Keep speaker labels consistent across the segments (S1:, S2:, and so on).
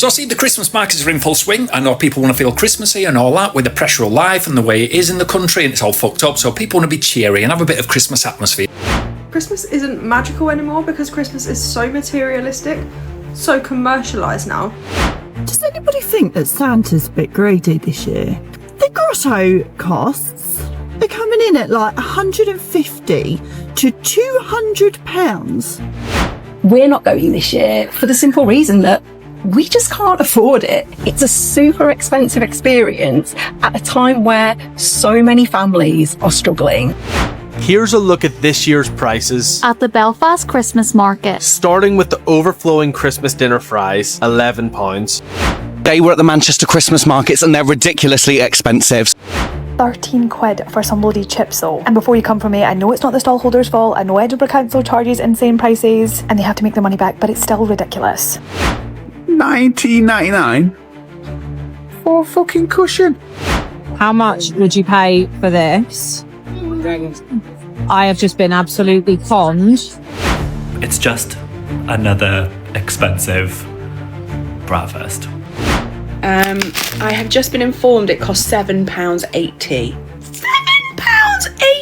S1: So I see the Christmas markets are in full swing. I know people want to feel Christmassy and all that with the pressure of life and the way it is in the country, and it's all fucked up. So people want to be cheery and have a bit of Christmas atmosphere.
S2: Christmas isn't magical anymore because Christmas is so materialistic, so commercialised now.
S3: Does anybody think that Santa's a bit greedy this year? The Grotto costs are coming in at like 150 to 200 pounds.
S4: We're not going this year for the simple reason that we just can't afford it. It's a super expensive experience at a time where so many families are struggling.
S5: Here's a look at this year's prices.
S6: At the Belfast Christmas market.
S5: Starting with the overflowing Christmas dinner fries, £11.
S7: They were at the Manchester Christmas markets and they're ridiculously expensive.
S8: 13 quid for some bloody chips though. And before you come for me, I know it's not the stallholder's fault, I know Edinburgh Council charges insane prices and they have to make their money back, but it's still ridiculous.
S9: $19.99 for a fucking cushion.
S10: How much would you pay for this? I have just been absolutely conned.
S11: It's just another expensive bratwurst.
S12: I have just been informed it costs £7.80. £7.80!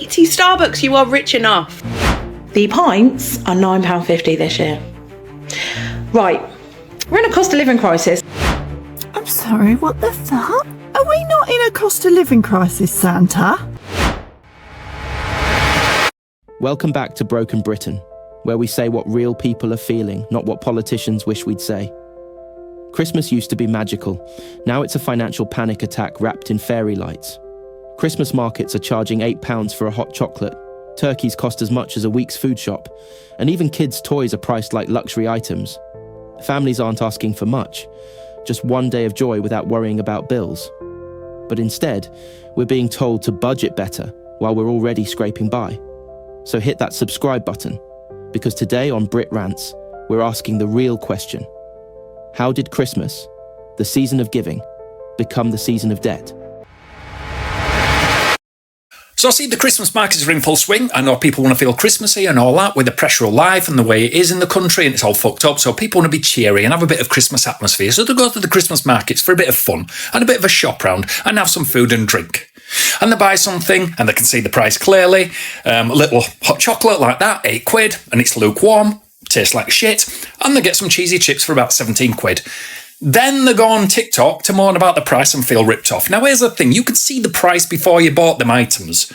S12: Starbucks, you are rich enough. The pints are £9.50 this year. Right, we're in a cost of living crisis.
S3: I'm sorry, what the fuck? Are we not in a cost of living crisis, Santa?
S13: Welcome back to Broken Britain, where we say what real people are feeling, not what politicians wish we'd say. Christmas used to be magical. Now it's a financial panic attack wrapped in fairy lights. Christmas markets are charging £8 for a hot chocolate. Turkeys cost as much as a week's food shop. And even kids' toys are priced like luxury items. Families aren't asking for much, just one day of joy without worrying about bills. But instead, we're being told to budget better while we're already scraping by. So hit that subscribe button, because today on Brit Rants, we're asking the real question. How did Christmas, the season of giving, become the season of debt?
S1: So I see the Christmas markets are in full swing. I know people want to feel Christmassy and all that with the pressure of life and the way it is in the country, and it's all fucked up. So people want to be cheery and have a bit of Christmas atmosphere. So they go to the Christmas markets for a bit of fun and a bit of a shop round and have some food and drink. And they buy something and they can see the price clearly. A little hot chocolate like that, £8, and it's lukewarm, tastes like shit. And they get some cheesy chips for about 17 quid. Then they go on TikTok to moan about the price and feel ripped off. Now, here's the thing. You could see the price before you bought them items.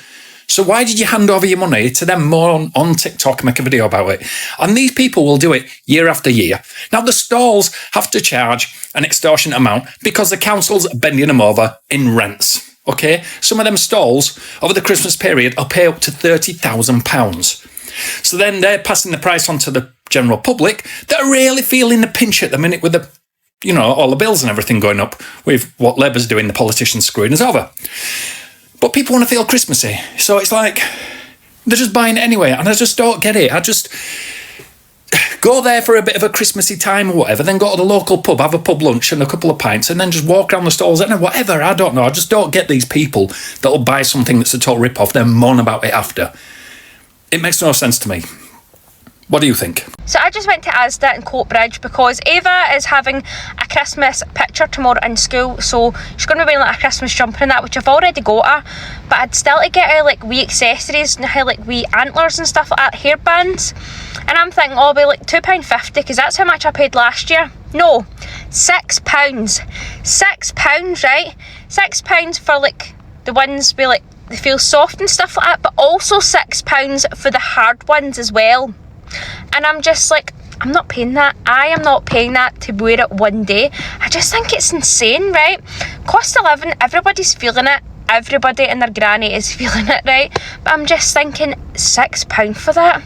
S1: So why did you hand over your money to them moan on TikTok and make a video about it? And these people will do it year after year. Now, the stalls have to charge an extortionate amount because the council's bending them over in rents. Okay? Some of them stalls over the Christmas period will pay up to £30,000. So then they're passing the price on to the general public that are really feeling the pinch at the minute with the, all the bills and everything going up with what Labour's doing, the politicians screwing us over. But people want to feel Christmassy. So it's like, they're just buying it anyway. And I just don't get it. I just go there for a bit of a Christmassy time or whatever, then go to the local pub, have a pub lunch and a couple of pints, and then just walk around the stalls and whatever. I don't know. I just don't get these people that'll buy something that's a total rip-off, then moan about it after. It makes no sense to me. What do you think?
S14: So I just went to Asda in Coatbridge because Ava is having a Christmas picture tomorrow in school, so she's going to be wearing like a Christmas jumper and that, which I've already got her, but I'd still to get her like wee accessories and her like wee antlers and stuff like that, hairbands, and I'm thinking I'll be like £2.50 because that's how much I paid last year. No, £6. £6, right? £6 for like the ones with like they feel soft and stuff like that, but also £6 for the hard ones as well. And I'm just like, I'm not paying that. I am not paying that to wear it one day. I just think it's insane, right? Cost of living, everybody's feeling it. Everybody and their granny is feeling it, right? But I'm just thinking, £6 for that?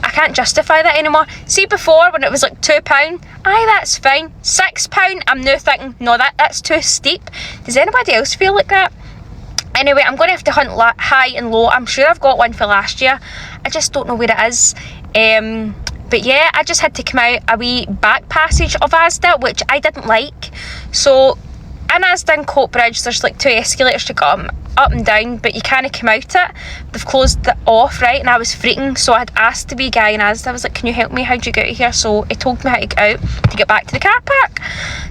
S14: I can't justify that anymore. See, before when it was like £2, aye, that's fine. £6, I'm now thinking, no, that's too steep. Does anybody else feel like that? Anyway, I'm going to have to hunt high and low. I'm sure I've got one for last year. I just don't know where it is. But yeah, I just had to come out a wee back passage of Asda, which I didn't like. So in Asda and Coatbridge, there's like 2 escalators to come. up and down, but you can't come out it. They've closed it off, right? And I was freaking, so I had asked the wee guy in Asda, I was like, can you help me? How do you get out of here? So he told me how to get out to get back to the car park.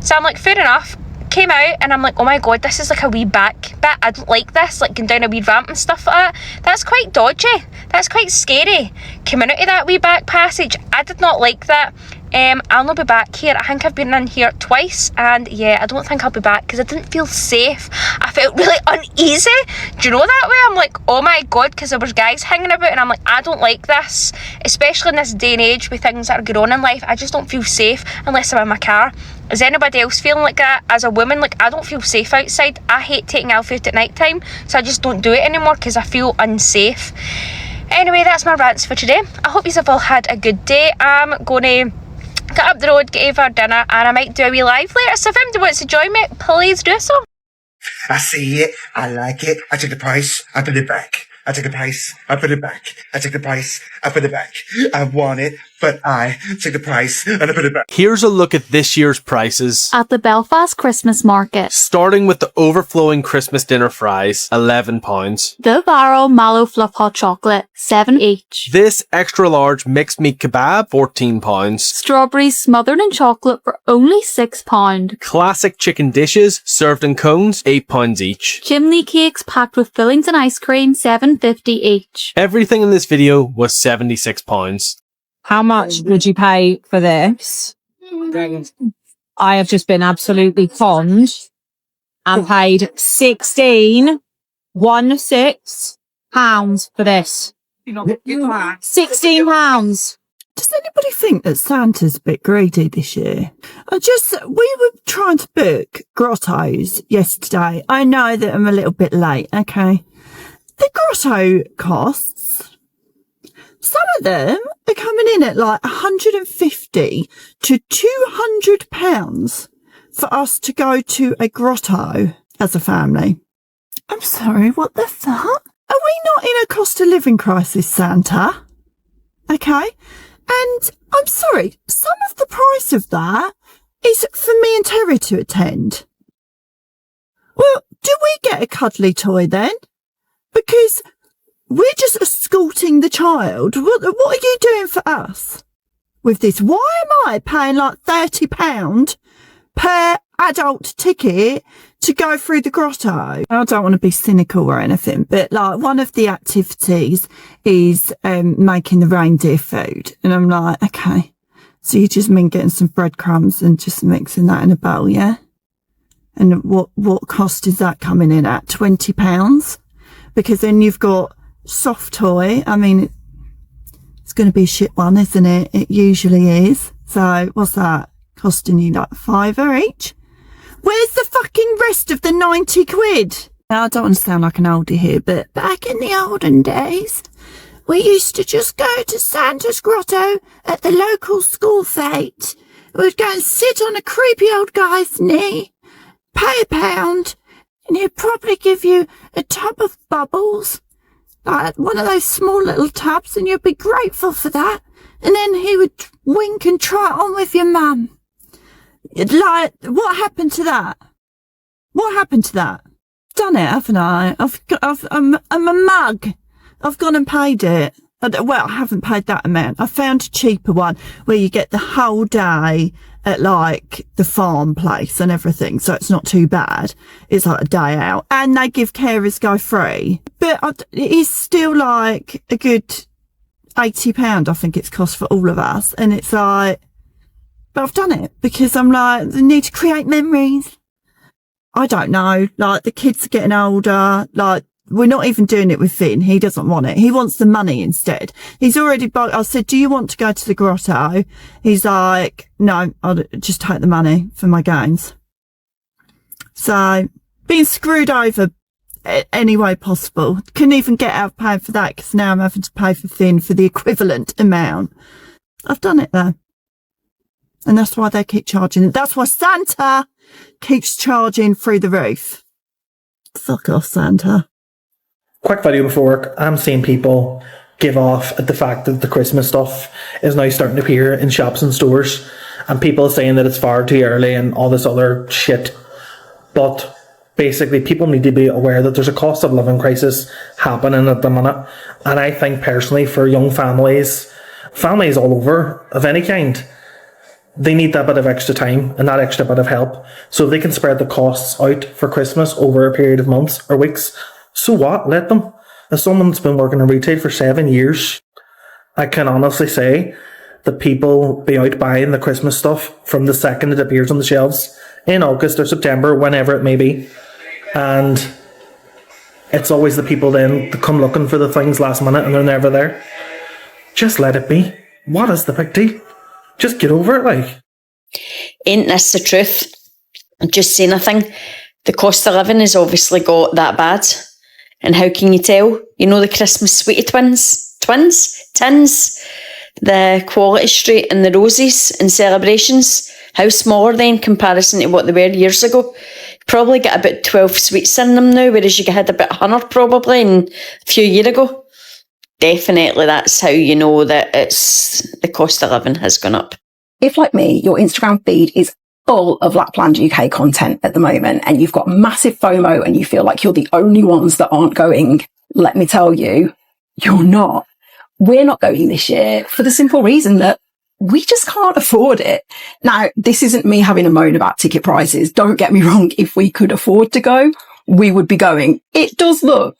S14: So I'm like, fair enough. Came out and I'm like, oh my god, this is like a wee back bit. I don't like this, like going down a wee ramp and stuff like that. That's quite dodgy. That's quite scary. Coming out of that wee back passage, I did not like that. I'll not be back here. I think I've been in here twice, and yeah, I don't think I'll be back because I didn't feel safe. I felt really uneasy. Do you know that way? I'm like, oh my god, because there was guys hanging about, and I'm like, I don't like this, especially in this day and age with things that are going on in life. I just don't feel safe unless I'm in my car. Is anybody else feeling like that? As a woman, like, I don't feel safe outside. I hate taking Alfie out at night time, so I just don't do it anymore because I feel unsafe. Anyway, that's my rants for today. I hope you've all had a good day. I'm going to get up the road, get over dinner, and I might do a wee live later. So if anybody wants to join me, please do so.
S9: I see it, I like it, I take the price, I put it back. I take the price, I put it back. I take the price, I put it back. I want it, but I take the price and I put it back.
S5: Here's a look at this year's prices.
S6: At the Belfast Christmas market.
S5: Starting with the overflowing Christmas dinner fries, £11.
S6: The Barrel Mallow Fluff Hot Chocolate, 7 each.
S5: This extra large mixed meat kebab, £14.
S6: Strawberries smothered in chocolate for only £6.
S5: Classic chicken dishes, served in cones, £8 each.
S6: Chimney cakes packed with fillings and ice cream, $7.50 each.
S5: Everything in this video was £76.
S10: How much would you pay for this? I have just been absolutely conned and paid £16 for this. £16.
S3: Does anybody think that Santa's a bit greedy this year? We were trying to book Grottos yesterday. I know that I'm a little bit late, okay? The Grotto costs, some of them are coming in at like 150 to £200 for us to go to a grotto as a family. I'm sorry, what the fuck? Are we not in a cost of living crisis, Santa? Okay? And I'm sorry, some of the price of that is for me and Terry to attend. Well, do we get a cuddly toy then? Because we're just escorting the child. What are you doing for us with this? Why am I paying like £30 per adult ticket to go through the grotto? I don't want to be cynical or anything, but like one of the activities is making the reindeer food. And I'm like, okay, so you just mean getting some breadcrumbs and just mixing that in a bowl, yeah? And what cost is that coming in at? £20? Because then you've got soft toy. I mean, it's going to be a shit one, isn't it? It usually is. So what's that costing you, like £5 each? Where's the fucking rest of the 90 quid? Now, I don't want to sound like an oldie here, but back in the olden days, we used to just go to Santa's grotto at the local school fete. We'd go and sit on a creepy old guy's knee, pay £1, and he'd probably give you a tub of bubbles, like one of those small little tubs, and you'd be grateful for that. And then he would wink and try it on with your mum. Like, what happened to that? What happened to that? Done it, haven't I? I'm a mug. I've gone and paid it. Well, I haven't paid that amount. I found a cheaper one where you get the whole day at like the farm place and everything, so it's not too bad. It's like a day out, and they give carers go free, but it is still like a good £80, I think it's cost for all of us. And it's like, but I've done it because I'm like, I need to create memories. I don't know, like the kids are getting older, like we're not even doing it with Finn. He doesn't want it. He wants the money instead. He's already bought. I said, do you want to go to the grotto? He's like, no, I'll just take the money for my games. So being screwed over any way possible. Couldn't even get out of paying for that because now I'm having to pay for Finn for the equivalent amount. I've done it though. And that's why they keep charging it. That's why Santa keeps charging through the roof. Fuck off, Santa.
S15: Quick video before work. I'm seeing people give off at the fact that the Christmas stuff is now starting to appear in shops and stores, and people are saying that it's far too early and all this other shit. But basically people need to be aware that there's a cost of living crisis happening at the minute. And I think personally for young families all over of any kind, they need that bit of extra time and that extra bit of help. So if they can spread the costs out for Christmas over a period of months or weeks, so what? Let them. As someone that's been working in retail for 7 years, I can honestly say that people be out buying the Christmas stuff from the second it appears on the shelves in August or September, whenever it may be. And it's always the people then that come looking for the things last minute and they're never there. Just let it be. What is the big deal? Just get over it, like.
S16: Ain't this the truth? Just say nothing. The cost of living has obviously got that bad. And how can you tell? You know the Christmas sweetie tins, the Quality Street and the Roses and celebrations. How small are they in comparison to what they were years ago? Probably get about 12 sweets in them now, whereas you had about 100 probably a few years ago. Definitely that's how you know that the cost of living has gone up.
S4: If, like me, your Instagram feed is full of Lapland UK content at the moment and you've got massive FOMO and you feel like you're the only ones that aren't going, let me tell you, you're not. We're not going this year for the simple reason that we just can't afford it. Now, this isn't me having a moan about ticket prices. Don't get me wrong. If we could afford to go, we would be going. It does look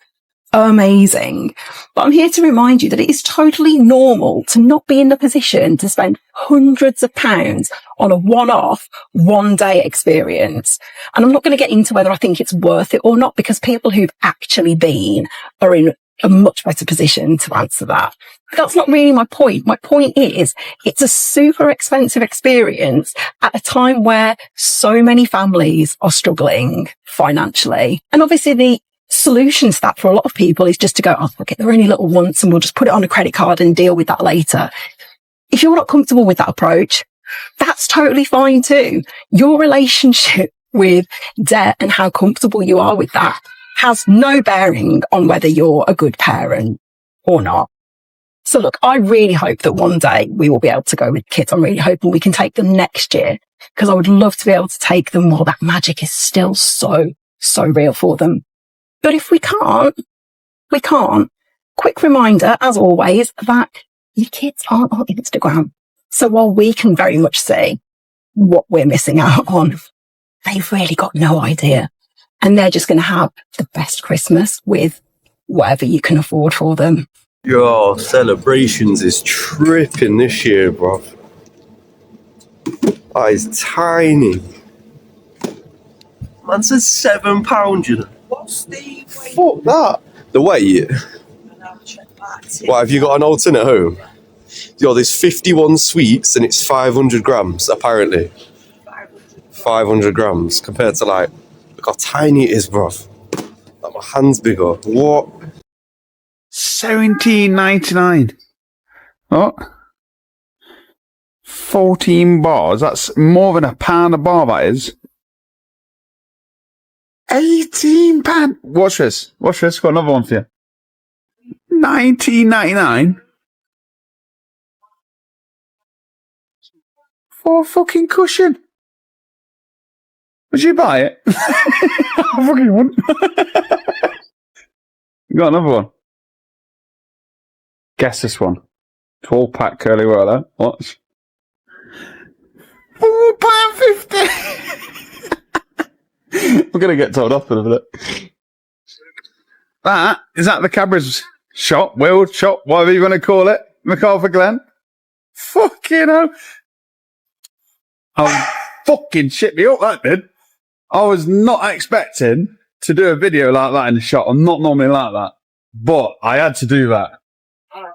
S4: amazing. But I'm here to remind you that it is totally normal to not be in the position to spend hundreds of pounds on a one-off, one-day experience. And I'm not going to get into whether I think it's worth it or not, because people who've actually been are in a much better position to answer that. That's not really my point. My point is it's a super expensive experience at a time where so many families are struggling financially. And obviously the solution to that for a lot of people is just to go, oh, okay, they're only little once and we'll just put it on a credit card and deal with that later. If you're not comfortable with that approach, that's totally fine too. Your relationship with debt and how comfortable you are with that has no bearing on whether you're a good parent or not. So look, I really hope that one day we will be able to go with kids. I'm really hoping we can take them next year, because I would love to be able to take them while that magic is still so real for them. But if we can't, we can't. Quick reminder, as always, that your kids aren't on Instagram. So while we can very much see what we're missing out on, they've really got no idea. And they're just going to have the best Christmas with whatever you can afford for them.
S17: Yo, celebrations is tripping this year, bruv. That is tiny. Man says £7, you know.
S18: What's the weight?
S17: Fuck that. The weight? What, have you got an alternate home? Yo, there's 51 sweets and it's 500 grams, apparently. 500 grams compared to like, look how tiny it is, bruv. Like my hand's bigger. What?
S19: $17.99. What? 14 bars. That's more than £1 a bar, that is. £18. Watch this. Watch this. Got another one for you. $19.99 for a fucking cushion. Would you buy it? I fucking wouldn't. Got another one. Guess this one. 12-pack curly whirler. Watch. £4.50. We're going to get told off in a minute. That is at the Cadbury's shop, World shop, whatever you want to call it. MacArthur Glen. Fucking hell. Oh, fucking shit me up, that did. I was not expecting to do a video like that in the shop. I'm not normally like that. But I had to do that.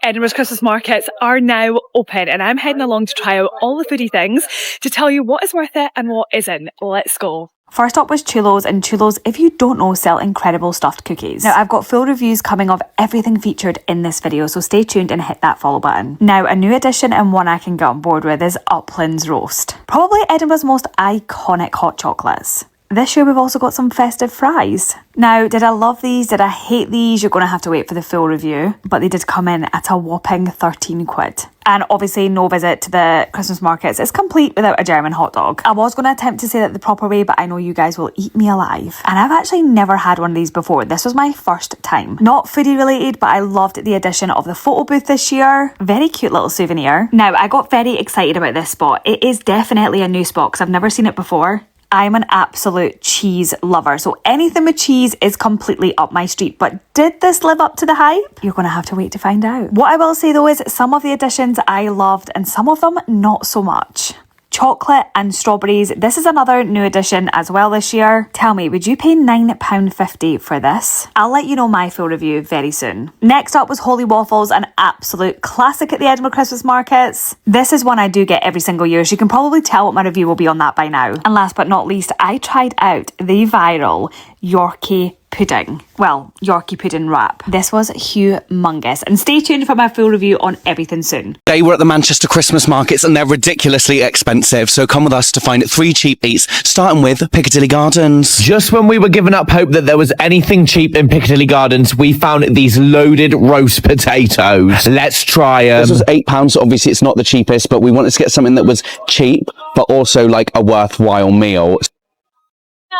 S20: Edinburgh's Christmas markets are now open and I'm heading along to try out all the foodie things to tell you what is worth it and what isn't. Let's go.
S21: First up was Chulos, and Chulos, if you don't know, sell incredible stuffed cookies. Now, I've got full reviews coming of everything featured in this video, so stay tuned and hit that follow button. Now, a new addition and one I can get on board with is Upland's Roast. Probably Edinburgh's most iconic hot chocolates. This year we've also got some festive fries. Now, did I love these? Did I hate these? You're going to have to wait for the full review. But they did come in at a whopping 13 quid. And obviously no visit to the Christmas markets is complete without a German hot dog. I was going to attempt to say that the proper way, but I know you guys will eat me alive. And I've actually never had one of these before. This was my first time. Not foodie related, but I loved the addition of the photo booth this year. Very cute little souvenir. Now, I got very excited about this spot. It is definitely a new spot because I've never seen it before. I'm an absolute cheese lover, so anything with cheese is completely up my street. But did this live up to the hype? You're going to have to wait to find out. What I will say though is some of the additions I loved and some of them not so much. Chocolate and strawberries. This is another new addition as well this year. Tell me, would you pay £9.50 for this? I'll let you know my full review very soon. Next up was Holy Waffles, an absolute classic at the Edinburgh Christmas markets. This is one I do get every single year, so you can probably tell what my review will be on that by now. And last but not least, I tried out the viral Yorkie pudding. Well, Yorkie pudding wrap. This was humongous. And stay tuned for my full review on everything soon.
S7: They were at the Manchester Christmas markets and they're ridiculously expensive, so come with us to find 3 cheap eats, starting with Piccadilly Gardens.
S18: Just when we were giving up hope that there was anything cheap in Piccadilly Gardens, we found these loaded roast potatoes. Let's try them.
S7: This was £8, obviously it's not the cheapest, but we wanted to get something that was cheap, but also like a worthwhile meal.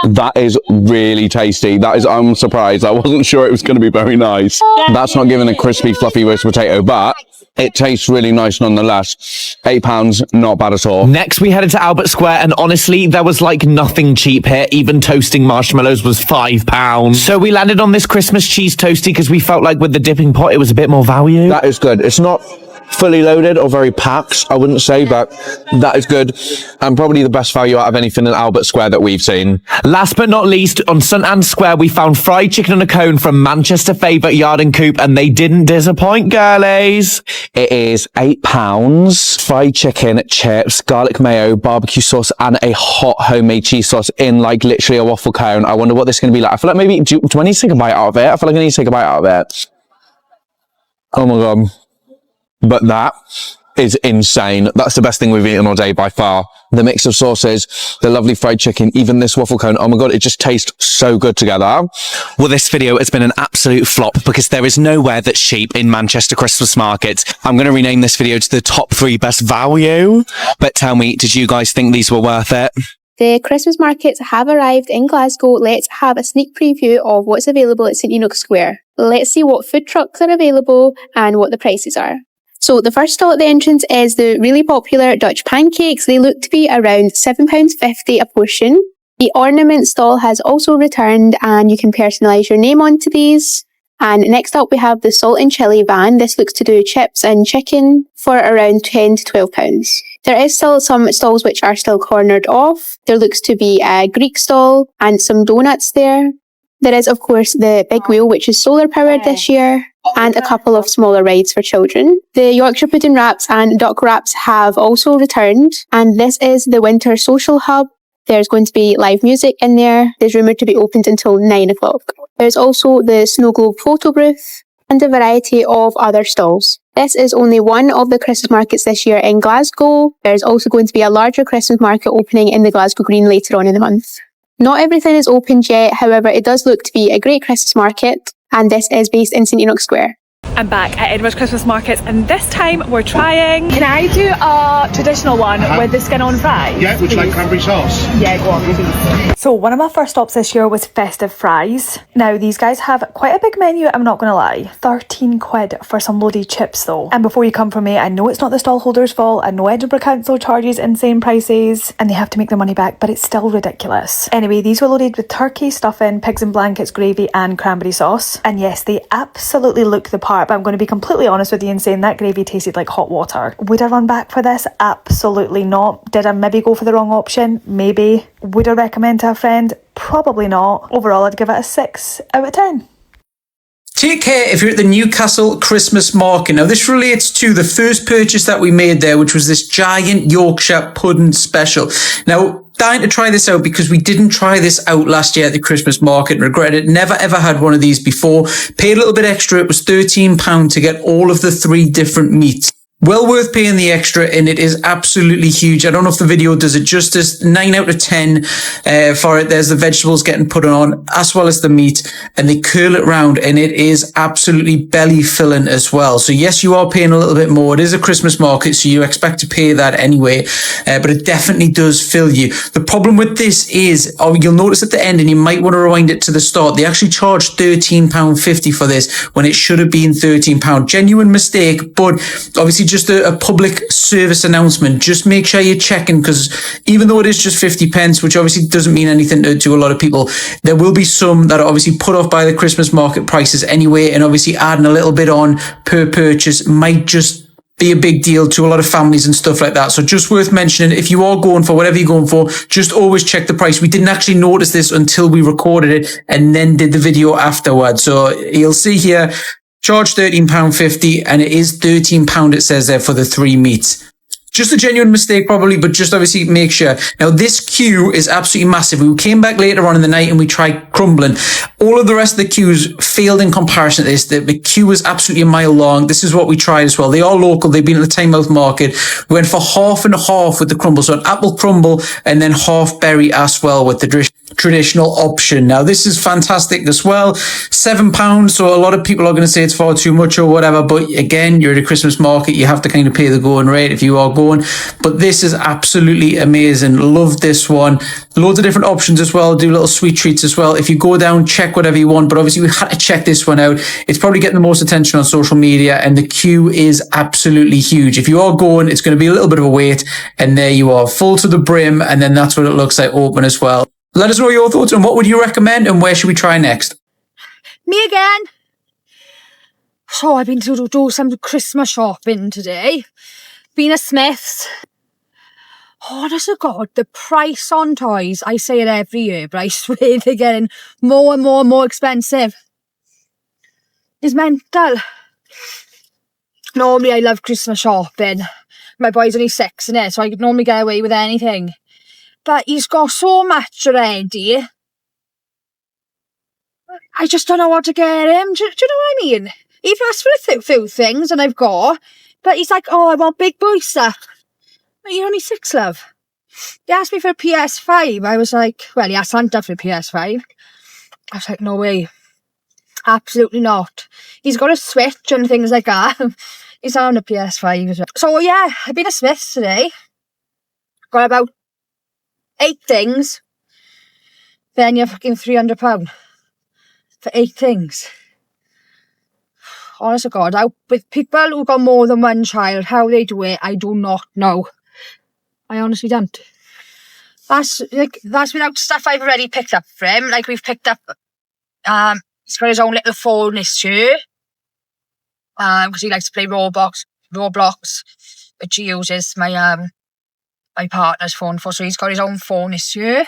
S7: That is really tasty. I'm surprised. I wasn't sure it was going to be very nice. That's not giving a crispy, fluffy roast potato, but it tastes really nice nonetheless. £8, not bad at all.
S18: Next, we headed to Albert Square, and honestly, there was like nothing cheap here. Even toasting marshmallows was £5. So we landed on this Christmas cheese toasty because we felt like with the dipping pot, it was a bit more value.
S7: That is good. It's not fully loaded or very packed, I wouldn't say, but that is good and probably the best value out of anything in Albert Square that we've seen.
S18: Last but not least, on St Anne's Square, we found fried chicken on a cone from Manchester favourite Yard and Coop, and they didn't disappoint, girlies.
S7: It is £8, fried chicken, chips, garlic mayo, barbecue sauce, and a hot homemade cheese sauce in like literally a waffle cone. I wonder what this is going to be like. I feel like maybe, do I need to take a bite out of it? I feel like I need to take a bite out of it. Oh my God. But that is insane. That's the best thing we've eaten all day by far. The mix of sauces, the lovely fried chicken, even this waffle cone. Oh my God, it just tastes so good together. Well, this video has been an absolute flop because there is nowhere that's cheap in Manchester Christmas markets. I'm going to rename this video to the top 3 best value. But tell me, did you guys think these were worth it?
S6: The Christmas markets have arrived in Glasgow. Let's have a sneak preview of what's available at St Enoch Square. Let's see what food trucks are available and what the prices are. So the first stall at the entrance is the really popular Dutch pancakes. They look to be around £7.50 a portion. The ornament stall has also returned and you can personalise your name onto these. And next up we have the salt and chilli van. This looks to do chips and chicken for around £10 to £12. There is still some stalls which are still cornered off. There looks to be a Greek stall and some donuts there. There is, of course, the big wheel, which is solar powered this year, and a couple of smaller rides for children. The Yorkshire pudding wraps and duck wraps have also returned, and this is the winter social hub. There's going to be live music in there. There's rumoured to be opened until 9 o'clock. There's also the snow globe photo booth and a variety of other stalls. This is only one of the Christmas markets this year in Glasgow. There's also going to be a larger Christmas market opening in the Glasgow Green later on in the month. Not everything is opened yet, however, it does look to be a great Christmas market, and this is based in St Enoch Square.
S20: I'm back at Edinburgh's Christmas markets, and this time we're trying... Can I do a traditional one with the skin on fries?
S9: Yeah, would you like cranberry sauce?
S20: Yeah, go on, please.
S21: So one of my first stops this year was festive fries. Now these guys have quite a big menu, I'm not gonna lie. 13 quid for some loaded chips though. And before you come for me, I know it's not the stallholder's fault. I know Edinburgh Council charges insane prices and they have to make their money back, but it's still ridiculous. Anyway, these were loaded with turkey, stuffing, pigs in blankets, gravy and cranberry sauce. And yes, they absolutely look the part, but I'm going to be completely honest with you and saying that gravy tasted like hot water. Would I run back for this? Absolutely not. Did I maybe go for the wrong option? Maybe. Would I recommend to a friend? Probably not. Overall, I'd give it a 6 out of 10.
S1: Take care if you're at the Newcastle Christmas market. Now, this relates to the first purchase that we made there, which was this giant Yorkshire pudding special. Now, dying to try this out because we didn't try this out last year at the Christmas market and regret it. Never ever had one of these before. Paid a little bit extra. It was £13 to get all of the 3 different meats.
S2: Well worth paying the extra, and it is absolutely huge. I don't know if the video does it justice. 9 out of 10 for it. There's the vegetables getting put on as well as the meat, and they curl it round, and it is absolutely belly filling as well. So yes, you are paying a little bit more. It is a Christmas market, so you expect to pay that anyway, but it definitely does fill you. The problem with this is, you'll notice at the end, and you might want to rewind it to the start, they actually charged £13.50 for this when it should have been £13. Genuine mistake, but obviously just a public service announcement. Just make sure you're checking, because even though it is just 50 pence, which obviously doesn't mean anything to a lot of people, there will be some that are obviously put off by the Christmas market prices anyway, and obviously adding a little bit on per purchase might just be a big deal to a lot of families and stuff like that. So just worth mentioning, if you are going for whatever you're going for, just always check the price. We didn't actually notice this until we recorded it and then did the video afterwards. So you'll see here, charge £13.50, and it is £13 it says there for the 3 meats. Just a genuine mistake probably, but just obviously make sure. Now this queue is absolutely massive. We came back later on in the night and we tried crumbling. All of the rest of the queues failed in comparison to this. The queue was absolutely a mile long. This is what we tried as well. They are local. They've been at the Tynemouth market. We went for half and half with the crumble. So an apple crumble and then half berry as well with the traditional option. Now this is fantastic as well. £7. So a lot of people are going to say it's far too much or whatever. But again, you're at a Christmas market. You have to kind of pay the going rate if you are going. But this is absolutely amazing. Love this one. Loads of different options as well. Do little sweet treats as well. If you go down, check whatever you want. But obviously we had to check this one out. It's probably getting the most attention on social media, and the queue is absolutely huge. If you are going, it's going to be a little bit of a wait, and there you are, full to the brim, and then that's what it looks like open as well. Let us know your thoughts on what would you recommend and where should we try next.
S22: Me again. So I've been to do some Christmas shopping today. Been a Smith's. Honest to God, the price on toys, I say it every year, but I swear they're getting more and more and more expensive. It's mental. Normally I love Christmas shopping. My boy's only 6 in it, so I could normally get away with anything. But he's got so much already. I just don't know what to get him. Do you know what I mean? He's asked for a few things and I've got, but he's like, oh, I want big boy stuff. But you're only 6, love. He asked me for a PS5. I was like, well, he asked Santa for a PS5. I was like, no way. Absolutely not. He's got a Switch and things like that. He's on a PS5. So yeah, I've been a Smith's today. Got about 8 things. Then you're fucking £300 for 8 things. Honest to God, with people who've got more than one child, how they do it, I do not know. I honestly don't. That's without stuff I've already picked up for him. Like we've picked up, he's got his own little phone this year. Because he likes to play Roblox, which he uses my partner's phone for. So he's got his own phone this year.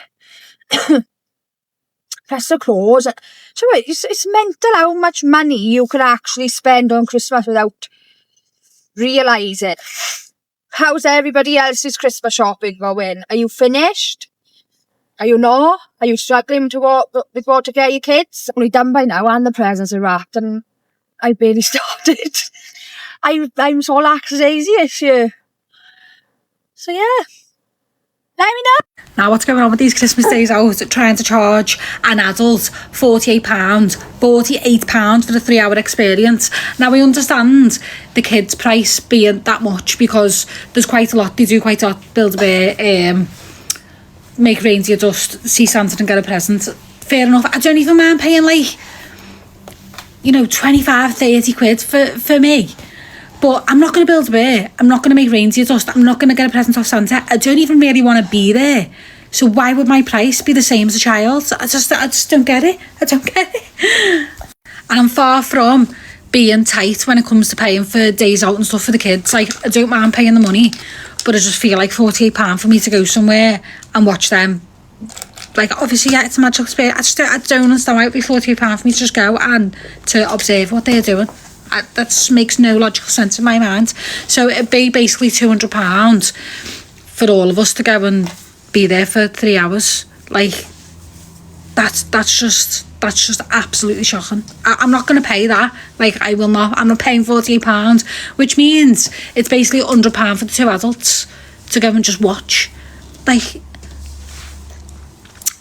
S22: Plus the clothes. So it's mental how much money you could actually spend on Christmas without realising. How's everybody else's Christmas shopping going? Are you finished? Are you not? Are you struggling with what to get your kids? Only done by now and the presents are wrapped and I barely started. I'm so lackadaisy this year. So yeah. Let me know.
S21: Now what's going on with these Christmas days out, trying to charge an adult £48 for the 3-hour experience. Now I understand the kids' price being that much because there's quite a lot, they do quite a lot, build a bear, make reindeer dust, see Santa and get a present. Fair enough. I don't even mind paying like, 25-30 quid for me. But I'm not going to build a bear. I'm not going to make reindeer dust. I'm not going to get a present off Santa. I don't even really want to be there. So why would my price be the same as a child? I just don't get it. I don't get it. And I'm far from being tight when it comes to paying for days out and stuff for the kids. Like, I don't mind paying the money, but I just feel like £48 for me to go somewhere and watch them. Like, obviously, yeah, it's a magical experience. I don't understand why it would be £48 for me to just go and to observe what they're doing. That just makes no logical sense in my mind. So it'd be basically £200 for all of us to go and be there for 3 hours. Like, that's just
S22: That's just absolutely shocking. I'm not going to pay that. Like, I will not. I'm not paying £48, which means it's basically £100 for the 2 adults to go and just watch. Like,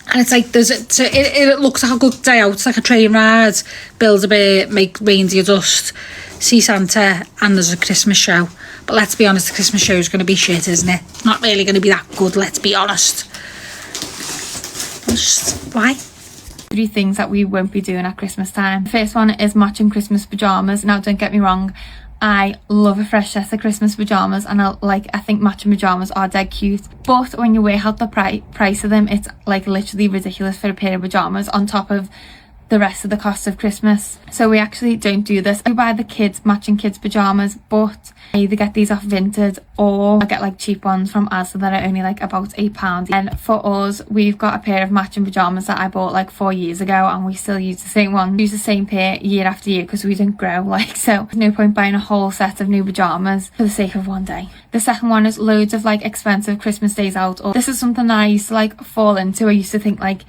S22: and it's like, it looks like a good day out. It's like a train ride, build a bit, make reindeer dust, see Santa, and there's a Christmas show. But let's be honest, the Christmas show is going to be shit, isn't it? Not really going to be that good, let's be honest. Why?
S8: 3 things that we won't be doing at Christmas time. The first one is matching Christmas pyjamas. Now, don't get me wrong, I love a fresh set of Christmas pyjamas, and I think matching pyjamas are dead cute. But when you work out the price of them, it's like literally ridiculous for a pair of pyjamas on top of the rest of the cost of Christmas. So we actually don't do this. I buy the kids matching kids pyjamas, but I either get these off Vinted or I get like cheap ones from Asda that are only like about £8. And for us, we've got a pair of matching pyjamas that I bought like 4 years ago, and we still use the same one, use the same pair year after year because we don't grow, like, so there's no point buying a whole set of new pyjamas for the sake of one day. The second one is loads of like expensive Christmas days out. Or this is something that I used to like fall into. I used to think like,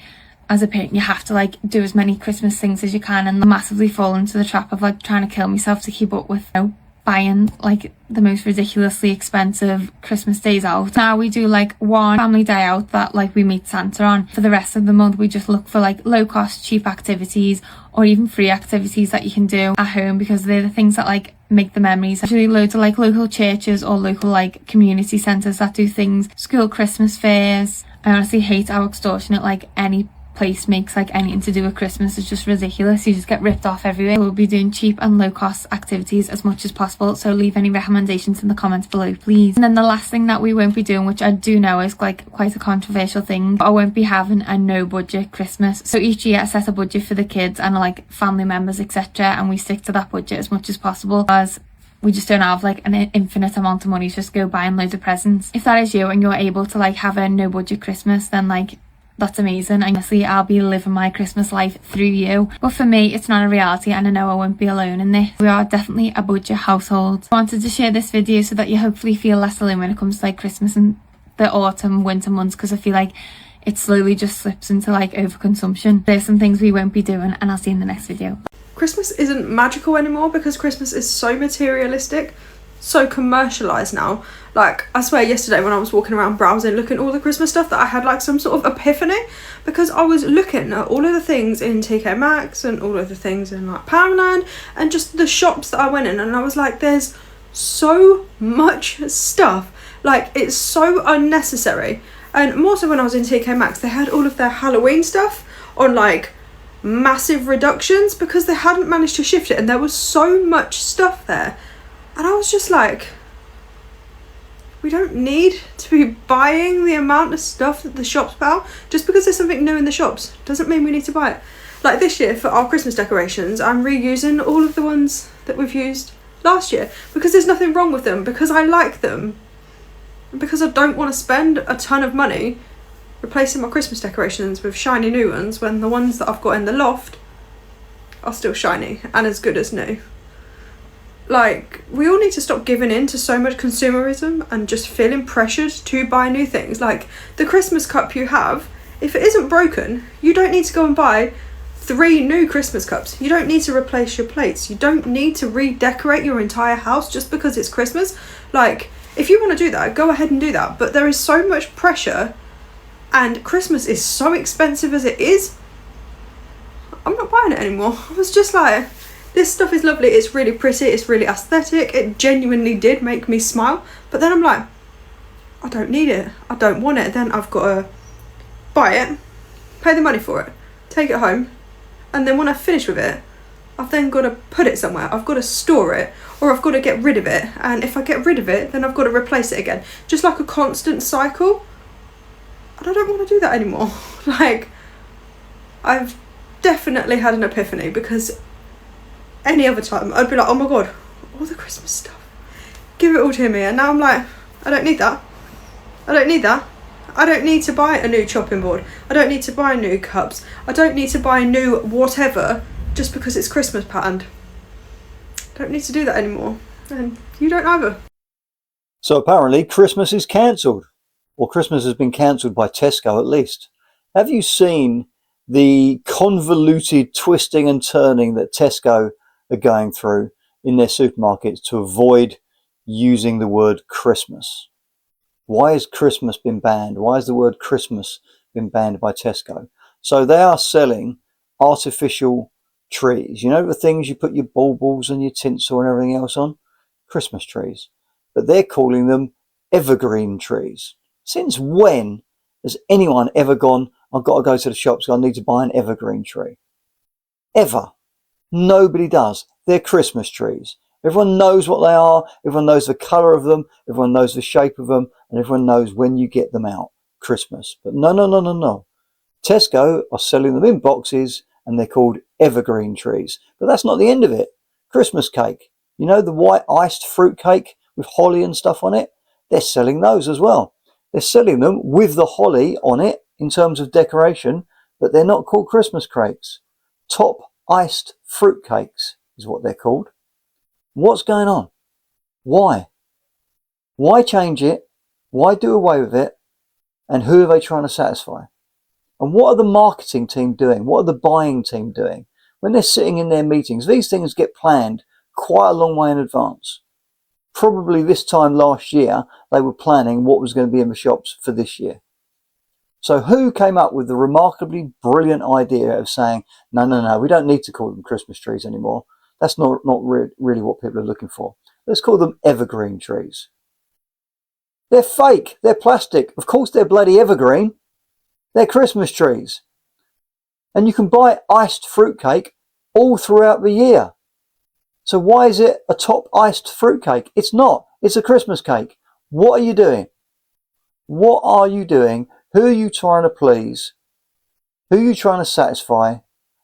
S8: as a parent, you have to like do as many Christmas things as you can, and massively fall into the trap of like trying to kill myself to keep up with, you know, buying like the most ridiculously expensive Christmas days out. Now we do like one family day out that like we meet Santa on. For the rest of the month, we just look for like low cost, cheap activities or even free activities that you can do at home, because they're the things that like make the memories. Actually, loads of like local churches or local like community centres that do things, school Christmas fairs. I honestly hate how extortionate like any place makes like anything to do with Christmas. Is just ridiculous. You just get ripped off everywhere. We'll be doing cheap and low cost activities as much as possible, so leave any recommendations in the comments below, please. And then the last thing that we won't be doing, which I do know is like quite a controversial thing, but I won't be having a no budget Christmas. So each year I set a budget for the kids and like family members, etc., and we stick to that budget as much as possible, as we just don't have like an infinite amount of money to just go buying loads of presents. If that is you and you're able to like have a no budget Christmas, then like that's amazing. Honestly, I'll be living my Christmas life through you. But for me, it's not a reality, and I know I won't be alone in this. We are definitely a budget household. I wanted to share this video so that you hopefully feel less alone when it comes to like Christmas and the autumn, winter months, because I feel like it slowly just slips into like overconsumption. There's some things we won't be doing, and I'll see you in the next video.
S11: Christmas isn't magical anymore because Christmas is so materialistic, so commercialized now. Like, I swear yesterday when I was walking around browsing looking at all the Christmas stuff, that I had like some sort of epiphany, because I was looking at all of the things in TK Maxx and all of the things in like Poundland and just the shops that I went in, and I was like, there's so much stuff, like it's so unnecessary. And more so when I was in TK Maxx, they had all of their Halloween stuff on like massive reductions because they hadn't managed to shift it, and there was so much stuff there, and I was just like, we don't need to be buying the amount of stuff that the shops put out. Just because there's something new in the shops doesn't mean we need to buy it. Like this year for our Christmas decorations, I'm reusing all of the ones that we've used last year because there's nothing wrong with them, because I like them, and because I don't want to spend a ton of money replacing my Christmas decorations with shiny new ones when the ones that I've got in the loft are still shiny and as good as new. Like, we all need to stop giving in to so much consumerism and just feeling pressured to buy new things. Like, the Christmas cup you have, if it isn't broken, you don't need to go and buy 3 new Christmas cups. You don't need to replace your plates. You don't need to redecorate your entire house just because it's Christmas. Like, if you want to do that, go ahead and do that. But there is so much pressure, and Christmas is so expensive as it is, I'm not buying it anymore. I was just like, this stuff is lovely, it's really pretty, it's really aesthetic, it genuinely did make me smile, but then I'm like, I don't need it, I don't want it. Then I've got to buy it, pay the money for it, take it home, and then when I finish with it, I've then got to put it somewhere, I've got to store it, or I've got to get rid of it, and if I get rid of it, then I've got to replace it again, just like a constant cycle, and I don't want to do that anymore. Like, I've definitely had an epiphany, because any other time I'd be like, oh my god, all the Christmas stuff, give it all to me, and now I'm like, I don't need that, I don't need that, I don't need to buy a new chopping board, I don't need to buy new cups, I don't need to buy new whatever just because it's Christmas patterned. I don't need to do that anymore, and you don't either.
S23: So apparently Christmas is cancelled, or Christmas has been cancelled by Tesco at least. Have you seen the convoluted twisting and turning that Tesco are going through in their supermarkets to avoid using the word Christmas. Why has Christmas been banned? Why has the word Christmas been banned by Tesco? So they are selling artificial trees. You know, the things you put your baubles and your tinsel and everything else on? Christmas trees. But they're calling them evergreen trees. Since when has anyone ever gone, I've got to go to the shops, I need to buy an evergreen tree? Ever. Nobody does. They're Christmas trees. Everyone knows what they are, everyone knows the colour of them, everyone knows the shape of them, and everyone knows when you get them out. Christmas. But no. Tesco are selling them in boxes and they're called evergreen trees. But that's not the end of it. Christmas cake. You know, the white iced fruit cake with holly and stuff on it? They're selling those as well. They're selling them with the holly on it in terms of decoration, but they're not called Christmas cakes. Top iced fruit cakes is what they're called. What's going on? Why? Why change it? Why do away with it? And who are they trying to satisfy? And what are the marketing team doing? What are the buying team doing? When they're sitting in their meetings, these things get planned quite a long way in advance. Probably this time last year, they were planning what was going to be in the shops for this year. So who came up with the remarkably brilliant idea of saying, no, we don't need to call them Christmas trees anymore. That's not really what people are looking for. Let's call them evergreen trees. They're fake. They're plastic. Of course they're bloody evergreen. They're Christmas trees. And you can buy iced fruitcake all throughout the year. So why is it a top iced fruitcake? It's not. It's a Christmas cake. What are you doing? What are you doing? Who are you trying to please? Who are you trying to satisfy?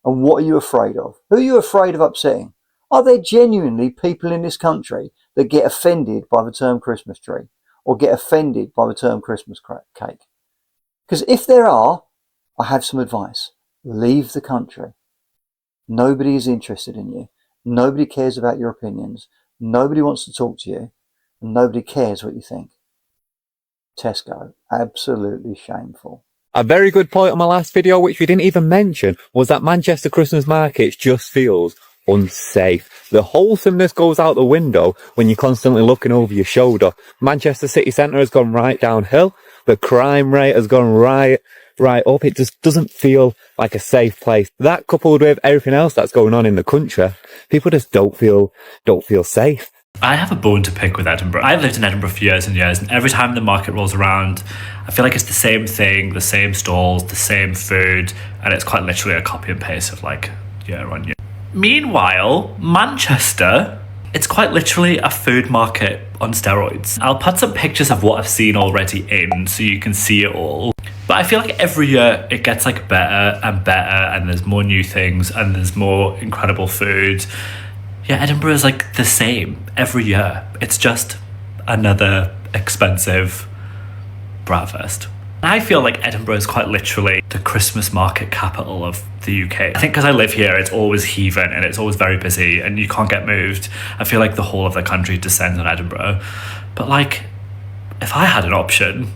S23: And what are you afraid of? Who are you afraid of upsetting? Are there genuinely people in this country that get offended by the term Christmas tree or get offended by the term Christmas cake? Because if there are, I have some advice. Leave the country. Nobody is interested in you. Nobody cares about your opinions. Nobody wants to talk to you. And nobody cares what you think. Tesco, absolutely shameful.
S12: A very good point on my last video, which we didn't even mention, was that Manchester Christmas markets just feels unsafe. The wholesomeness goes out the window when you're constantly looking over your shoulder. Manchester city centre has gone right downhill. The crime rate has gone right up. It just doesn't feel like a safe place. That coupled with everything else that's going on in the country, people just don't feel safe.
S13: I have a bone to pick with Edinburgh. I've lived in Edinburgh for years and years, and every time the market rolls around, I feel like it's the same thing, the same stalls, the same food, and it's quite literally a copy and paste of like year on year. Meanwhile, Manchester, it's quite literally a food market on steroids. I'll put some pictures of what I've seen already in so you can see it all. But I feel like every year it gets like better and better, and there's more new things and there's more incredible food. Yeah, Edinburgh is like the same every year. It's just another expensive bratwurst. I feel like Edinburgh is quite literally the Christmas market capital of the UK. I think because I live here, it's always heaving and it's always very busy and you can't get moved. I feel like the whole of the country descends on Edinburgh. But like, if I had an option,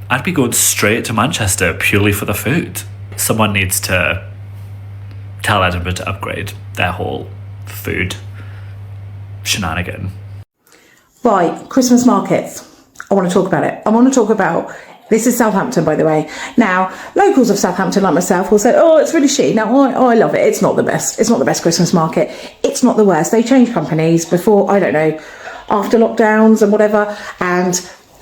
S13: I'd be going straight to Manchester purely for the food. Someone needs to tell Edinburgh to upgrade their whole food shenanigan.
S14: Right, Christmas markets. I want to talk about it. I want to talk about, this is Southampton, by the way. Now, locals of Southampton like myself will say, oh, it's really shitty. Now, I love it. It's not the best. It's not the best Christmas market. It's not the worst. They changed companies before, I don't know, after lockdowns and whatever. And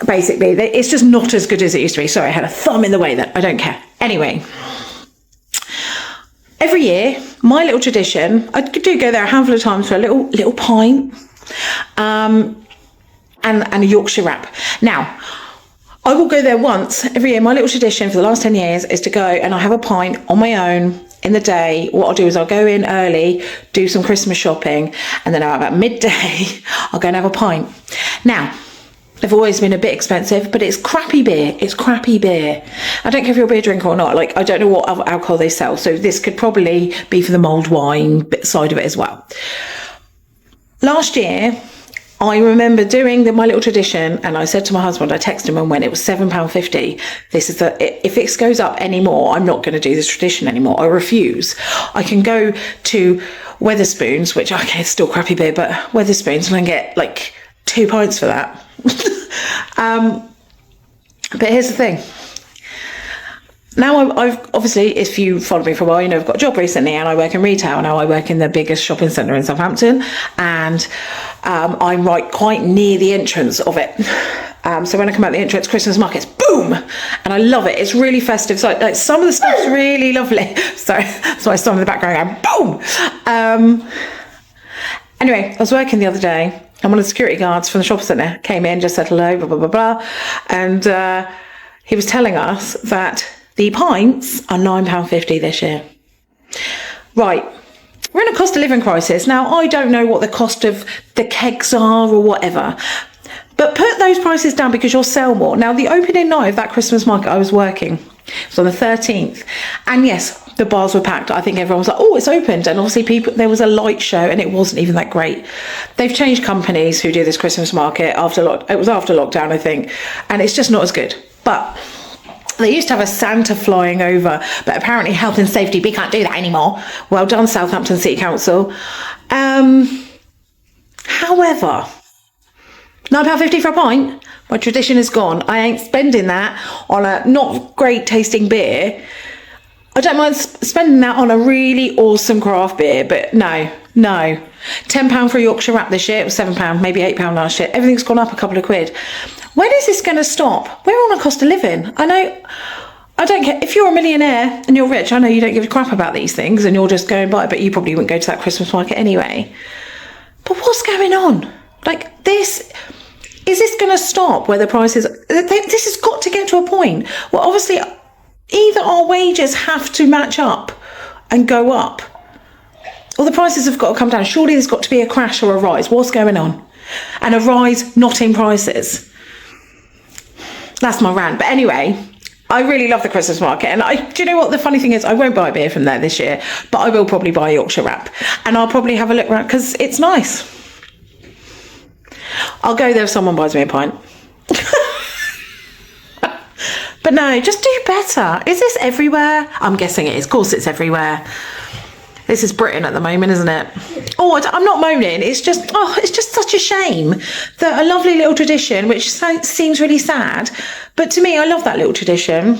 S14: basically, it's just not as good as it used to be. Sorry, I had a thumb in the way there. I don't care. Anyway, every year, my little tradition, I do go there a handful of times for a little pint and a Yorkshire wrap. Now, I will go there once every year. My little tradition for the last 10 years is to go and I have a pint on my own in the day. What I'll do is I'll go in early, do some Christmas shopping, and then about midday, I'll go and have a pint. Now, they've always been a bit expensive, but it's crappy beer. It's crappy beer. I don't care if you're a beer drinker or not. Like, I don't know what alcohol they sell. So this could probably be for the mulled wine side of it as well. Last year, I remember doing my little tradition, and I said to my husband, I texted him and went, it was £7.50. This is if it goes up anymore, I'm not going to do this tradition anymore. I refuse. I can go to Wetherspoons, which, okay, it's still crappy beer, but Wetherspoons, and I get like 2 pints for that. But here's the thing. Now I've obviously, if you followed me for a while, you know I've got a job recently and I work in retail. Now I work in the biggest shopping centre in Southampton, and I'm right quite near the entrance of it. So when I come out the entrance, Christmas markets, boom, and I love it. It's really festive. So like some of the stuff's really lovely. Sorry, that's why I started in the background going boom. Anyway, I was working the other day, and one of the security guards from the shopping centre came in, just said hello, blah blah blah blah, and he was telling us that the pints are £9.50 this year. Right, we're in a cost of living crisis. Now, I don't know what the cost of the kegs are or whatever, but put those prices down because you'll sell more. Now, the opening night of that Christmas market, I was working. It was on the 13th. And yes, the bars were packed. I think everyone was like, oh, it's opened. And obviously there was a light show and it wasn't even that great. They've changed companies who do this Christmas market it was after lockdown, I think. And it's just not as good. But they used to have a Santa flying over, but apparently health and safety, we can't do that anymore. Well done, Southampton City Council. However, £9.50 for a pint, my tradition is gone. I ain't spending that on a not great tasting beer. I don't mind spending that on a really awesome craft beer, but no. £10 for a Yorkshire wrap this year. It was £7, maybe £8 last year. Everything's gone up a couple of quid. When is this going to stop? We're on a cost of living. I don't care. If you're a millionaire and you're rich, I know you don't give a crap about these things and you'll just go and buy it, but you probably wouldn't go to that Christmas market anyway. But what's going on? Like this, is this going to stop where the prices, this has got to get to a point where obviously either our wages have to match up and go up, or the prices have got to come down. Surely there's got to be a crash or a rise. What's going on? And a rise not in prices. That's my rant. But anyway, I really love the Christmas market. And do you know what the funny thing is? I won't buy a beer from there this year, but I will probably buy a Yorkshire wrap. And I'll probably have a look around because it's nice. I'll go there if someone buys me a pint. But no, just do better. Is this everywhere? I'm guessing it is. Of course it's everywhere. This is Britain at the moment, isn't it? Oh, I'm not moaning. It's just such a shame that a lovely little tradition, which seems really sad, but to me, I love that little tradition.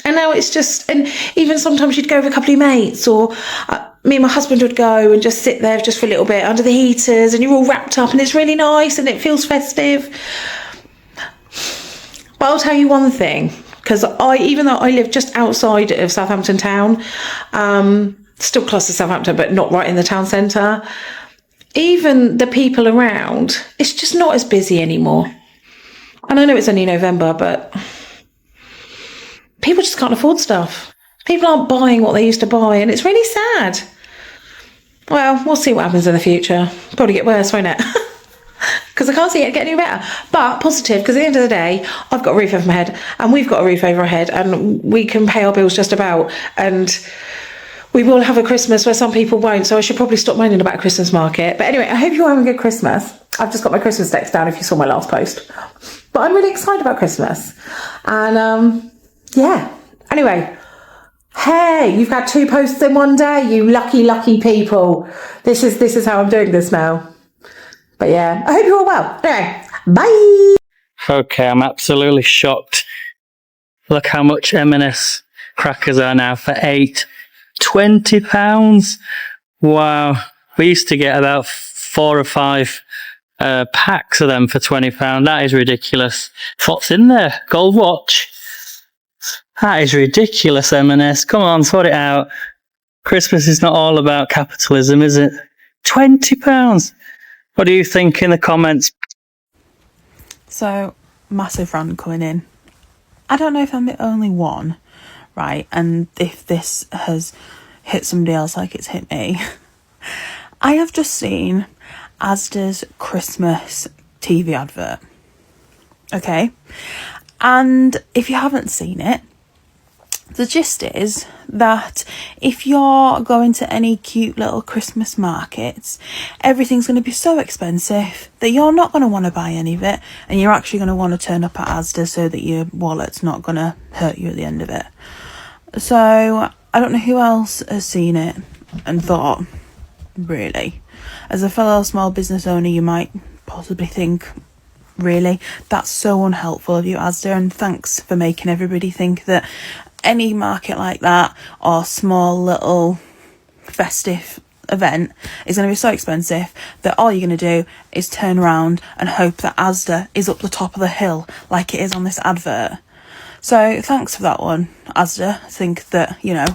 S14: And now it's just, and even sometimes you'd go with a couple of mates, or me and my husband would go and just sit there just for a little bit under the heaters, and you're all wrapped up, and it's really nice, and it feels festive. But I'll tell you one thing, because even though I live just outside of Southampton town, still close to Southampton, but not right in the town centre, even the people around, it's just not as busy anymore. And I know it's only November, but people just can't afford stuff. People aren't buying what they used to buy, and it's really sad. Well, we'll see what happens in the future. Probably get worse, won't it? Because I can't see it getting any better. But positive, because at the end of the day, I've got a roof over my head, and we've got a roof over our head, and we can pay our bills just about, and we will have a Christmas where some people won't, so I should probably stop moaning about a Christmas market. But anyway, I hope you're having a good Christmas. I've just got my Christmas decks down if you saw my last post. But I'm really excited about Christmas. And yeah. Anyway, hey, you've had 2 posts in one day, you lucky people. This is how I'm doing this now. But yeah, I hope you're all well. Anyway, bye.
S3: Okay, I'm absolutely shocked. Look how much M&S crackers are now for £20. Wow. We used to get about 4 or 5 packs of them for £20. That is ridiculous. What's in there? Gold watch? That is ridiculous, M&S. Come on, sort it out. Christmas is not all about capitalism, is it? £20. What do you think in the comments?
S5: So, massive rant coming in. I don't know if I'm the only one, right? And if this has hit somebody else like it's hit me. I have just seen Asda's Christmas TV advert. Okay? And if you haven't seen it, The gist is that if you're going to any cute little Christmas markets, everything's going to be so expensive that you're not going to want to buy any of it, and you're actually going to want to turn up at Asda so that your wallet's not going to hurt you at the end of it. So I don't know who else has seen it and thought, really, as a fellow small business owner, you might possibly think, really, that's so unhelpful of you, Asda, and thanks for making everybody think that any market like that or small little festive event is going to be so expensive that all you're going to do is turn around and hope that Asda is up the top of the hill like it is on this advert. So thanks for that one, Asda. I think that, you know,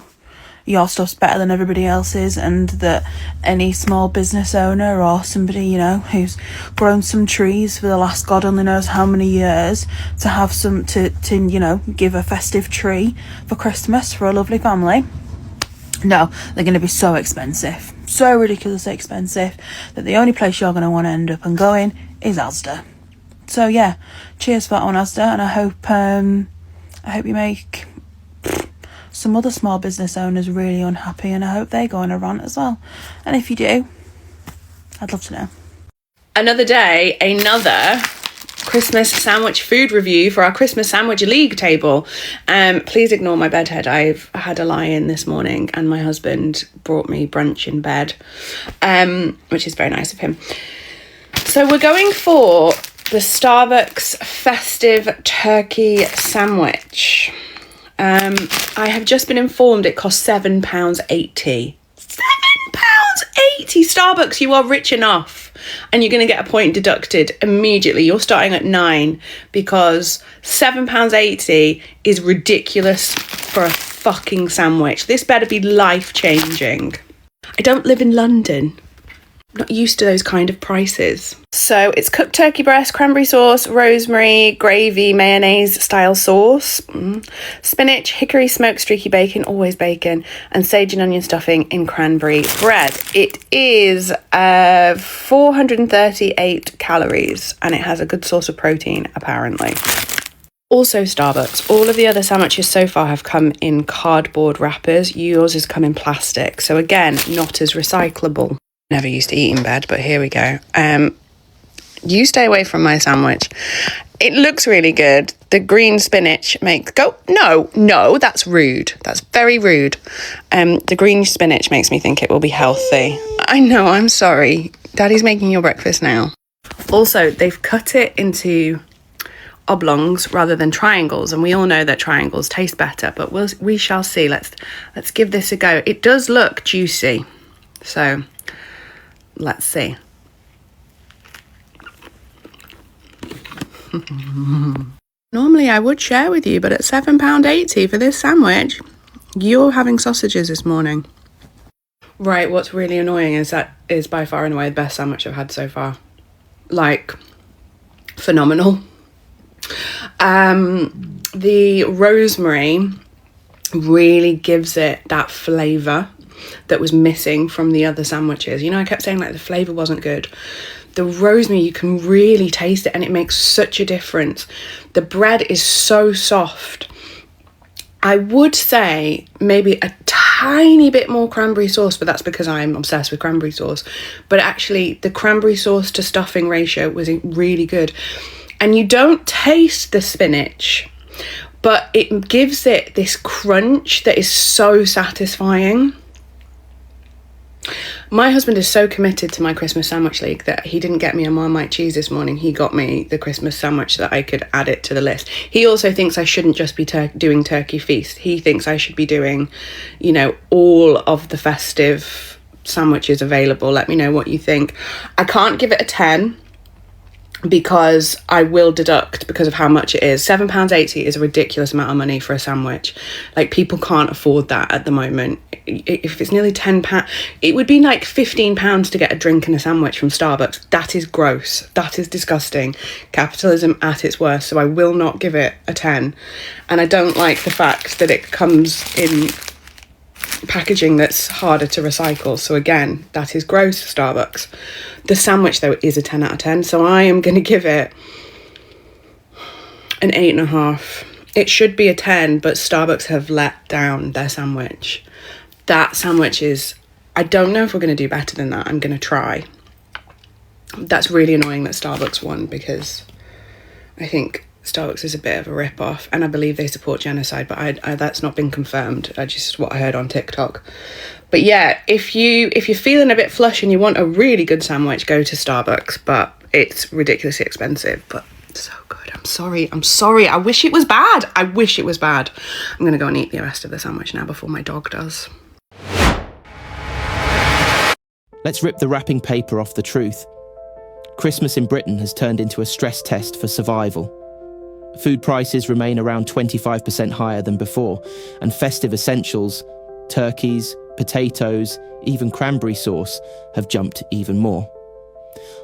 S5: your stuff's better than everybody else's, and that any small business owner or somebody, you know, who's grown some trees for the last God only knows how many years to have some to you know, give a festive tree for Christmas for a lovely family. No, they're going to be so expensive, so ridiculously expensive, that the only place you're going to want to end up and going is Asda. So yeah, cheers for that one, Asda, and I hope you make some other small business owners really unhappy, and I hope they go on a rant as well. And if you do, I'd love to know.
S10: Another day, another Christmas sandwich food review for our Christmas sandwich league table. Please ignore my bedhead. I've had a lie-in this morning and my husband brought me brunch in bed, which is very nice of him. So we're going for the Starbucks festive turkey sandwich. I have just been informed it costs £7.80. £7.80! Starbucks, you are rich enough, and you're going to get a point deducted immediately. You're starting at 9 because £7.80 is ridiculous for a fucking sandwich. This better be life-changing. I don't live in London. I'm not used to those kind of prices. So it's cooked turkey breast, cranberry sauce, rosemary, gravy, mayonnaise style sauce, spinach, hickory smoked streaky bacon, always bacon, and sage and onion stuffing in cranberry bread. It is 438 calories and it has a good source of protein, apparently. Also Starbucks, all of the other sandwiches so far have come in cardboard wrappers. Yours has come in plastic. So again, not as recyclable. Never used to eat in bed, but here we go. You stay away from my sandwich. It looks really good. The green spinach makes... No, that's rude. That's very rude. The green spinach makes me think it will be healthy. I know, I'm sorry. Daddy's making your breakfast now. Also, they've cut it into oblongs rather than triangles, and we all know that triangles taste better, but we shall see. Let's give this a go. It does look juicy, so... let's see. Normally I would share with you, but at £7.80 for this sandwich, you're having sausages this morning. Right, what's really annoying is that is by far and away the best sandwich I've had so far. Like, phenomenal. The rosemary really gives it that flavour that was missing from the other sandwiches. You know, I kept saying like the flavour wasn't good. The rosemary, you can really taste it and it makes such a difference. The bread is so soft. I would say maybe a tiny bit more cranberry sauce, but that's because I'm obsessed with cranberry sauce. But actually the cranberry sauce to stuffing ratio was really good. And you don't taste the spinach, but it gives it this crunch that is so satisfying. My husband is so committed to my Christmas sandwich league that he didn't get me a Marmite cheese this morning. He got me the Christmas sandwich so that I could add it to the list. He also thinks I shouldn't just be doing turkey feast. He thinks I should be doing, you know, all of the festive sandwiches available. Let me know what you think. I can't give it a 10 because I will deduct because of how much it is. £7.80 is a ridiculous amount of money for a sandwich. Like, people can't afford that at the moment. If it's nearly £10, it would be like £15 to get a drink and a sandwich from Starbucks. That is gross. That is disgusting. Capitalism at its worst. So I will not give it a 10. And I don't like the fact that it comes in packaging that's harder to recycle. So again, that is gross, Starbucks. The sandwich though is a 10 out of 10. So I am going to give it an 8.5. It should be a 10, but Starbucks have let down their sandwich. That sandwich is... I don't know if we're going to do better than that. I'm going to try. That's really annoying that Starbucks won, because I think Starbucks is a bit of a rip-off, and I believe they support genocide, but I that's not been confirmed. Just what I heard on TikTok. But yeah, if you're feeling a bit flush and you want a really good sandwich, go to Starbucks, but it's ridiculously expensive, but so good. I'm sorry. I wish it was bad. I'm going to go and eat the rest of the sandwich now before my dog does.
S4: Let's rip the wrapping paper off the truth. Christmas in Britain has turned into a stress test for survival. Food prices remain around 25% higher than before, and festive essentials, turkeys, potatoes, even cranberry sauce, have jumped even more.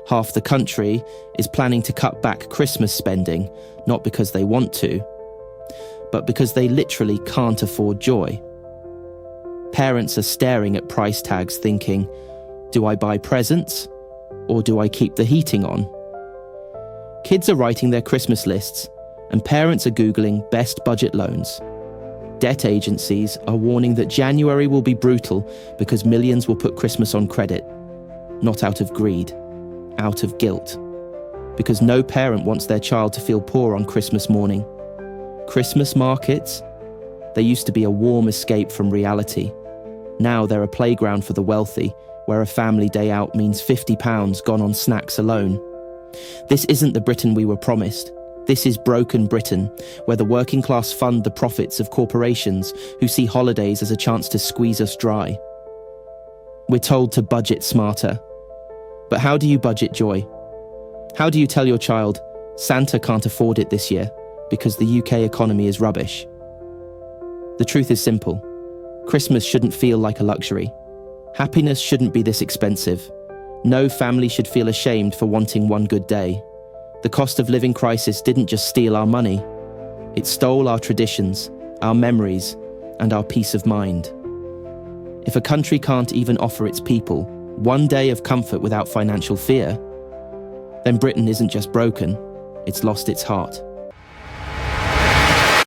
S4: Half the country is planning to cut back Christmas spending, not because they want to, but because they literally can't afford joy. Parents are staring at price tags thinking, do I buy presents, or do I keep the heating on? Kids are writing their Christmas lists, and parents are Googling best budget loans. Debt agencies are warning that January will be brutal because millions will put Christmas on credit, not out of greed, out of guilt. Because no parent wants their child to feel poor on Christmas morning. Christmas markets? They used to be a warm escape from reality. Now they're a playground for the wealthy, where a family day out means £50 gone on snacks alone. This isn't the Britain we were promised. This is broken Britain, where the working class fund the profits of corporations who see holidays as a chance to squeeze us dry. We're told to budget smarter. But how do you budget joy? How do you tell your child, Santa can't afford it this year because the UK economy is rubbish? The truth is simple. Christmas shouldn't feel like a luxury. Happiness shouldn't be this expensive. No family should feel ashamed for wanting one good day. The cost of living crisis didn't just steal our money. It stole our traditions, our memories, and our peace of mind. If a country can't even offer its people one day of comfort without financial fear, then Britain isn't just broken, it's lost its heart.